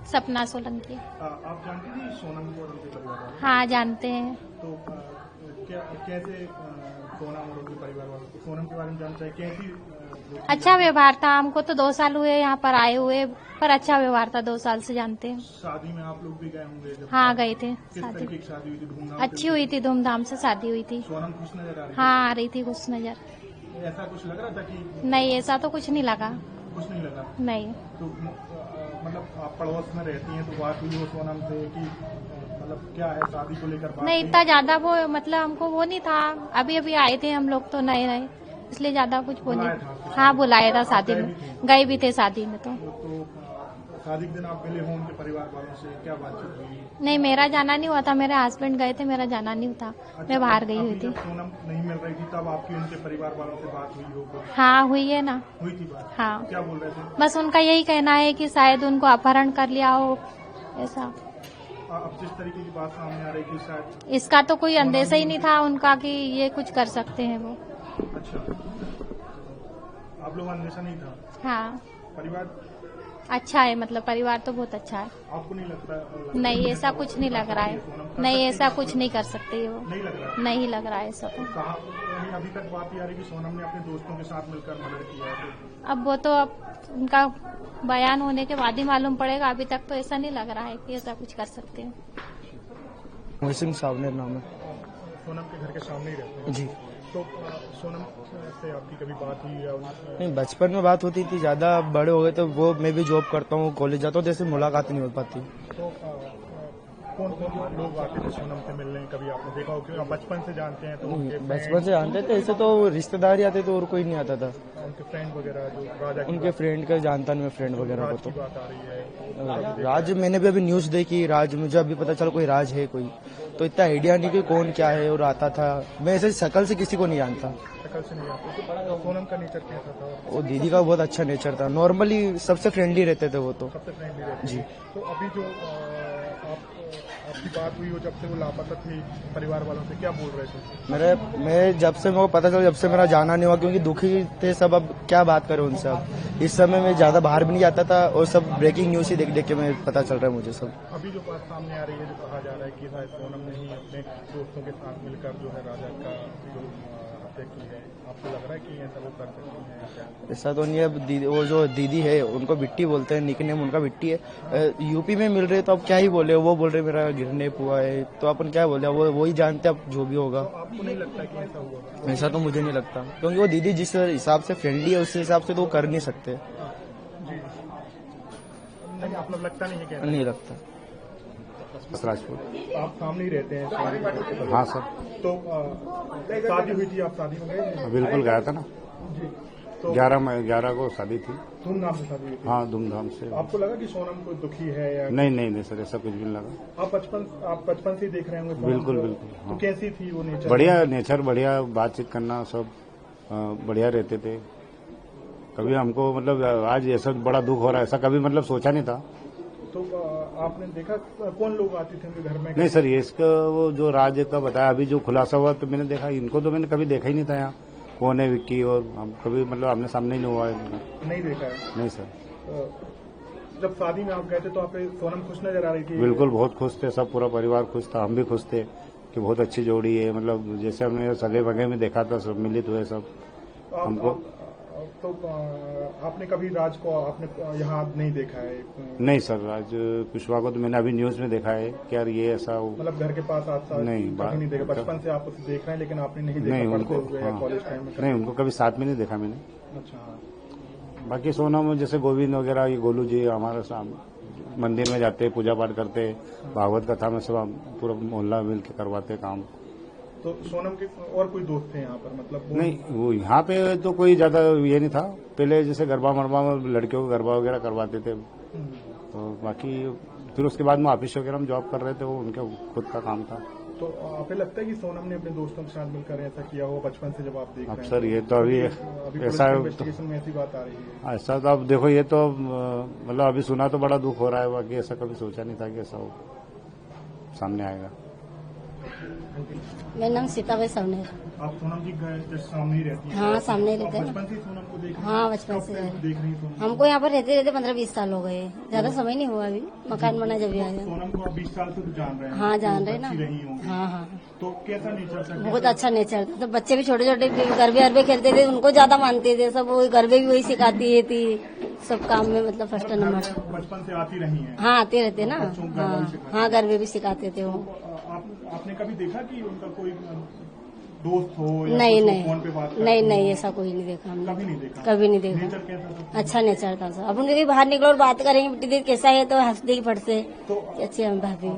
सपना सोलंकी। आप जानती थी सोनम और उनके परिवार वाले? हाँ, जानते हैं। तो कैसे सोनम और उनके परिवार वालों को सोनम के बारे में जानना चाहिए, कैसी अच्छा व्यवहार था। हमको तो 2 साल हुए यहाँ पर आए हुए, पर अच्छा व्यवहार था। 2 साल से जानते हैं। शादी में आप लोग भी गए होंगे जब? हाँ, गए थे। किस शादी तरीके की शादी हुई थी? धूमधाम अच्छी हुई थी, धूमधाम से शादी हुई थी। सोनम खुश नजर आ रही थी? हाँ, आ रही थी खुश नजर। ऐसा कुछ लग रहा था कि? नहीं, ऐसा तो कुछ नहीं लगा। कुछ नहीं लगा? नहीं। तो मतलब आप पड़ोस में रहती हैं, तो बात हुई हो सोनम से कि मतलब क्या है शादी को लेकर बात? नहीं, इतना ज्यादा वो मतलब हमको वो नहीं था। अभी अभी आए थे हम लोग, तो नए नए, इसलिए ज्यादा कुछ वो नहीं। हाँ, बुलाया था शादी में, गए भी थे शादी में। तो शादी के दिन आप मिले हो उनके परिवार वालों से, क्या बातचीत हुई? नहीं, मेरा जाना नहीं हुआ था। मेरे हस्बैंड गए थे, मेरा जाना नहीं था। मैं बाहर गई हुई थी। जब सोनम नहीं मिल रही थी तब आपकी उनके परिवार वालों से बात हुई होगी? हाँ, हुई है ना। हुई थी बात? हाँ। क्या बोल रहे थे? बस उनका यही कहना है कि शायद उनको अपहरण कर लिया हो, ऐसा। अब जिस तरीके की बात सामने आ रही थी, शायद इसका तो कोई अंदेशा ही नहीं था उनका कि ये कुछ कर सकते हैं वो। अच्छा, आप लोग अंदेशा नहीं था? हाँ, परिवार अच्छा है, मतलब परिवार तो बहुत अच्छा है। आपको नहीं लगता? नहीं, ऐसा कुछ नहीं लग रहा है। नहीं, ऐसा कुछ नहीं कर सकते वो। नहीं लग रहा? नहीं लग रहा है ऐसा तो। कहा अभी तक बात ये आ रही कि सोनम ने अपने दोस्तों के साथ मिलकर मर्डर किया है। अब वो तो अब उनका बयान होने के बाद ही मालूम पड़ेगा। अभी तक तो ऐसा नहीं लग रहा है कि ऐसा कुछ कर सकते हैं। मोहित सिंह सावनेर नाम है। सोनम के घर के सामने ही रहते हैं? जी। तो सोनम से आपकी कभी बात हुई या? नहीं, बचपन में बात होती थी, ज्यादा बड़े हो गए तो वो मैं भी जॉब करता हूँ, कॉलेज जाता हूँ, जैसे मुलाकात नहीं हो पाती। तो कौन कौन लोग आते थे सोनम से मिलने? कभी आपने देखा हो? क्योंकि आप बचपन से जानते हैं तो बचपन से जानते थे, ऐसे तो रिश्तेदार ही आते थे और कोई नहीं आता था। उनके फ्रेंड वगैरह जो राजा उनके फ्रेंड का जानता नहीं मैं, फ्रेंड वगैरह को। की बात आ रही है? तो राज मैंने भी अभी न्यूज देखी, राज मुझे अभी पता चला कोई राज है कोई, तो इतना आइडिया नहीं कि कौन क्या है। और आता था, मैं ऐसे शकल से किसी को नहीं जानता। शकल से नहीं जानते? तो सोनम का नेचर कैसा था? वो दीदी का बहुत अच्छा नेचर था, नॉर्मली सबसे फ्रेंडली रहते थे वो तो। सबसे फ्रेंडली रहते जी। तो अभी जो आपकी बात हुई हो जब से वो लापता थी, परिवार वालों से क्या बोल रहे थे? मैं जब से मेरे को पता चला, जब से मेरा जाना नहीं हुआ, क्योंकि दुखी थे सब। अब क्या बात करें उनसे। अब इस समय मैं ज्यादा बाहर भी नहीं जाता था और सब ब्रेकिंग न्यूज ही देख देख के मैं पता चल रहा है मुझे सब। अभी जो बात सामने आ रही है, जो कहा जा रहा है कि शायद सोनम ने ही अपने दोस्तों के साथ मिलकर जो है राजा का जो हत्या की है, आपको लग रहा है कि ऐसा वो कर सकती है? ऐसा तो नहीं है। वो जो दीदी है उनको बिट्टी बोलते हैं, निकनेम उनका बिट्टी है। यूपी में मिल रहे तो अब क्या ही बोले, वो बोल रहे मेरा गिरने हुआ है, तो अपन क्या बोले, वो ही जानते अब जो भी होगा। तो आपको नहीं लगता कि ऐसा हुआ? ऐसा तो मुझे नहीं लगता, क्योंकि वो दीदी जिस हिसाब से फ्रेंडली है उस हिसाब से तो वो कर नहीं सकते। जी, नहीं आप लोग लगता नहीं है? क्या नहीं लगता। राजपूत। आप सामने ही रहते हैं? हाँ सर। तो शादी हुई थी, आप शादी में गए? बिल्कुल गया था ना। जी। तो 11 को शादी थी। धूमधाम से शादी हुई थी? हाँ, धूमधाम से। आपको लगा कि सोनम को दुखी है या? नहीं सर, ऐसा कुछ भी नहीं लगा। आप बचपन से ही देख रहे होंगे सोनम बिल्कुल को? बिल्कुल। तो हाँ। कैसी थी वो नेचर? बढ़िया नेचर, बढ़िया बातचीत करना, सब बढ़िया रहते थे। कभी हमको मतलब आज ऐसा बड़ा दुख हो रहा है, ऐसा कभी मतलब सोचा नहीं था। तो आपने देखा कौन लोग आते थे उनके घर में? नहीं सर, ये इसका वो जो राज का बताया अभी जो खुलासा हुआ, तो मैंने देखा, इनको तो मैंने कभी देखा ही नहीं था यहाँ। कौन है विक्की, और हम कभी मतलब आमने सामने ही नहीं हुआ है। नहीं देखा है? नहीं सर। जब शादी में आप गए थे तो आप सोनम खुश नजर आ रही थी? बिल्कुल, बहुत खुश थे सब, पूरा परिवार खुश था, हम भी खुश थे कि बहुत अच्छी जोड़ी है। मतलब जैसे हमने सगे वगे में देखा था, सब मिलित हुए सब हमको। तो आपने कभी राज को आपने यहाँ नहीं देखा है? नहीं सर, राज कुशवाहा को तो मैंने अभी न्यूज में देखा है कि यार ये ऐसा मतलब घर के पास आता नहीं देखा? बचपन से आप उसे देख रहे हैं लेकिन आपने नहीं देखा? नहीं पढ़ते उनको, हुए या कॉलेज टाइम में? नहीं, उनको कभी साथ में नहीं देखा मैंने। अच्छा। बाकी सोनम जैसे गोविंद वगैरह, ये गोलू जी हमारे साथ मंदिर में जाते, पूजा पाठ करते, भागवत कथा में सब पूरा मोहल्ला मिल के करवाते काम। तो सोनम के और कोई दोस्त थे यहाँ पर? मतलब नहीं, वो यहाँ पे तो कोई ज्यादा ये नहीं था। पहले जैसे गरबा मरबा में लड़कियों को गरबा वगैरह करवाते थे, तो बाकी फिर उसके बाद में ऑफिस वगैरह में जॉब कर रहे थे, वो उनका खुद का काम था। तो आपको लगता है कि सोनम ने अपने दोस्तों के साथ मिलकर ऐसा किया हो बचपन से? जब आप देख रहे हैं सर, ये तो अभी ऐसा इन्वेस्टिगेशन में ऐसी बात आ रही है। ऐसा तो अब देखो, ये तो मतलब अभी सुना तो बड़ा दुख हो रहा है, बाकी ऐसा कभी सोचा नहीं था कि ऐसा हो सामने आएगा। मेरा नाम सीताबाई सवनेर। आप सोनम जी के सामने ही रहती हैं? हाँ, सामने रहते हैं। बचपन से ही सोनम को देख रही हैं? हाँ, बचपन से कब देख रही हैं सोनम? हमको यहाँ पर रहते रहते 15-20 साल हो गए। ज्यादा समय नहीं हुआ, अभी मकान बना जब आया। सोनम को आप 20 साल से तो जान रहे हैं? हाँ, जान रहे ना। अच्छी रही होंगी। हाँ हाँ, तो कैसा नेचर था? बहुत अच्छा नेचर था। तो बच्चे भी छोटे छोटे गरबे अरबे खेलते थे, उनको ज्यादा मानते थे सब। वो गरबे भी वही सिखाती थी सब काम में, मतलब फर्स्ट नंबर। बचपन से आती रही हैं? हाँ, आते रहते ना। बच्चों को गरबा भी हाँ सिखाते हाँ, गरबे भी सिखाते थे वो। आपने कभी देखा कि उनका कोई दोस्त हो या नहीं कुछ नहीं फोन पे बात करते नहीं हो? नहीं, ऐसा कोई नहीं देखा हमने। कभी नहीं देखा? कभी नहीं देखा। नेचर कैसा था? अच्छा नेचर था सब। अब उनके भी बाहर निकलो और बात करेंगे, बेटी दीदी कैसा है, तो हंस देगी फट से तो कि अच्छी हम भाभी।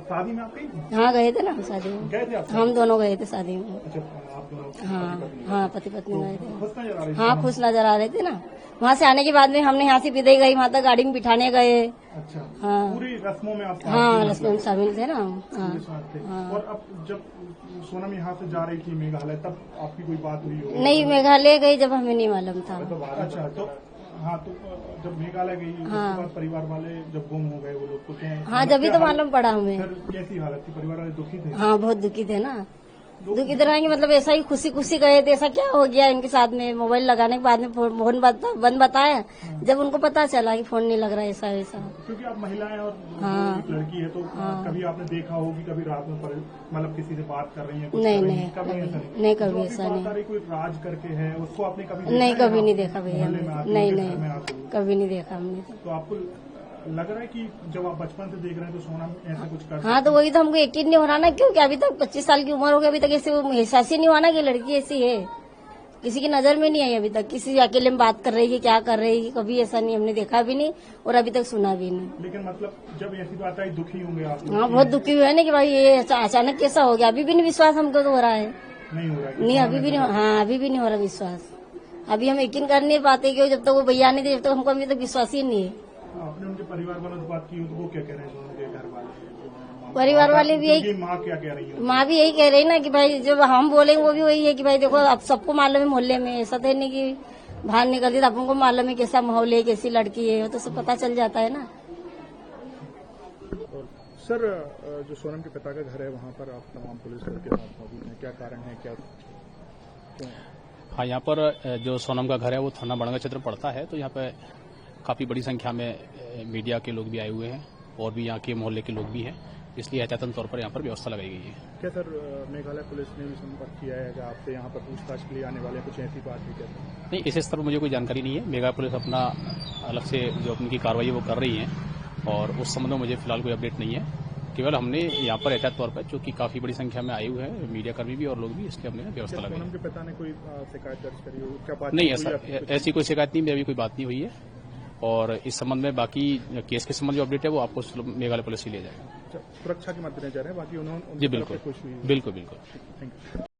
शादी में आप गई? हाँ, गए थे ना हम शादी में। गए थे आप? हम दोनों गए थे शादी में। अच्छा, आप दोनों हाँ हाँ, पति पत्नी गए थे। खुश नजर आ रही थी? हाँ, खुश नजर आ रहे थे ना। वहाँ से आने के बाद में हमने यहाँ से विदाई गई, वहाँ तक गाड़ी में बिठाने गए। अच्छा, हाँ पूरी रस्मों में आप साथ हाँ, थे? रस्म में शामिल थे ना हम। हाँ पूरे साथ थे। हाँ। और अब जब सोनम यहाँ से जा रही थी मेघालय, तब आपकी कोई बात हुई होगी? नहीं, मेघालय गई जब हमें नहीं मालूम था। अच्छा, तो हाँ, तो जब मेघालय गई उसके हाँ। बाद परिवार वाले जब गुम हो गए वो लोग, तो क्या? हाँ, जब भी तो मालूम पड़ा हमें। फिर कैसी हालत थी? परिवार वाले दुखी थे? हाँ, बहुत दुखी थे ना। दुखी तो रहेंगे, मतलब ऐसा ही खुशी खुशी गए थे। ऐसा क्या हो गया इनके साथ में? मोबाइल लगाने के बाद में फोन बंद बताया, जब उनको पता चला कि फोन नहीं लग रहा, ऐसा वैसा। क्योंकि आप महिलाएं और हाँ। एक लड़की है, तो कभी आपने देखा होगी कभी रात में मतलब किसी से बात कर रही है? नहीं नहीं, कभी ऐसा नहीं, कभी ऐसा नहीं। नहीं। कोई राज करके है, उसको आपने कभी देखा नहीं, है? कभी आप नहीं देखा भैया मोहल्ले में हमने। आती हो, नहीं घर में नहीं, आती हो? कभी नहीं देखा हमने। तो आपको लग रहा है कि जब आप बचपन से देख रहे हैं तो सोनम ऐसा कुछ कर हाँ, तो वही तो हमको यकीन नहीं हो रहा ना, क्योंकि अभी तक 25 साल की उम्र हो गई, अभी तक ऐसे एहसास ही नहीं हुआ ना कि लड़की ऐसी है। किसी की नजर में नहीं आई अभी तक, किसी अकेले में बात कर रही है, क्या कर रही है, कभी ऐसा नहीं हमने देखा भी नहीं और अभी तक सुना भी नहीं। लेकिन मतलब जब ऐसी बात आई दुखी होंगे आप लोग? हाँ, बहुत दुखी हुए ना कि भाई ये अचानक कैसा हो गया। अभी भी नहीं विश्वास हमको तो हो रहा है। नहीं हो रहा है? नहीं, अभी भी नहीं। हाँ, अभी भी नहीं हो रहा विश्वास। अभी हम यकीन कर नहीं पाते, क्योंकि जब तक वो भैया नहीं थे, जब तक हमको अभी तक विश्वास ही नहीं है। आपने उनके परिवार वालों से बात की हो तो वो क्या कह रहे हैं? उनके घर वाले, परिवार वाले भी यही, माँ क्या कह रही है? माँ भी यही कह रही ना कि भाई जब हम बोलेंगे वो भी वही है कि भाई देखो, अब सबको मालूम है मोहल्ले में। ऐसा तो नहीं कि बाहर निकलती तो अपन को मालूम है कैसा माहौल है, कैसी लड़की है, वो तो सब पता चल जाता है ना। सर, जो सोनम के पिता का घर है वहाँ पर आप तमाम पुलिस बल के साथ मौजूद हैं, क्या कारण है, क्या क्यों? हाँ, यहाँ पर जो सोनम का घर है वो थाना बड़ंगा क्षेत्र पड़ता है, तो यहाँ पे काफ़ी बड़ी संख्या में मीडिया के लोग भी आए हुए हैं और भी यहाँ के मोहल्ले के लोग भी हैं, इसलिए एहतियातन तौर पर यहाँ पर व्यवस्था लगाई गई है। क्या सर, मेघालय पुलिस ने भी संपर्क किया है क्या आपसे? यहाँ पर पूछताछ के लिए आने वाले कुछ ऐसी बात है क्या? नहीं, इस स्तर पर मुझे कोई जानकारी नहीं है। मेघालय पुलिस अपना अलग से जो उनकी कार्रवाई है वो कर रही है और उस संबंध में मुझे फिलहाल कोई अपडेट नहीं है। केवल हमने यहाँ पर एहतियात तौर पर, जो कि काफ़ी बड़ी संख्या में आए हुए हैं मीडिया कर्मी भी और लोग भी, इसलिए हमने व्यवस्था लगाई। सोनम के पिता ने कोई शिकायत दर्ज करी हो? क्या बात नहीं, हुई? ऐसी कोई शिकायत नहीं, अभी कोई बात नहीं हुई है और इस संबंध में बाकी केस के संबंध जो अपडेट है वो आपको मेघालय पुलिस से लिया जाएगा। सुरक्षा के मद्देनजर है, बाकी उन्होंने जी बिल्कुल, बिल्कुल बिल्कुल। Thank you.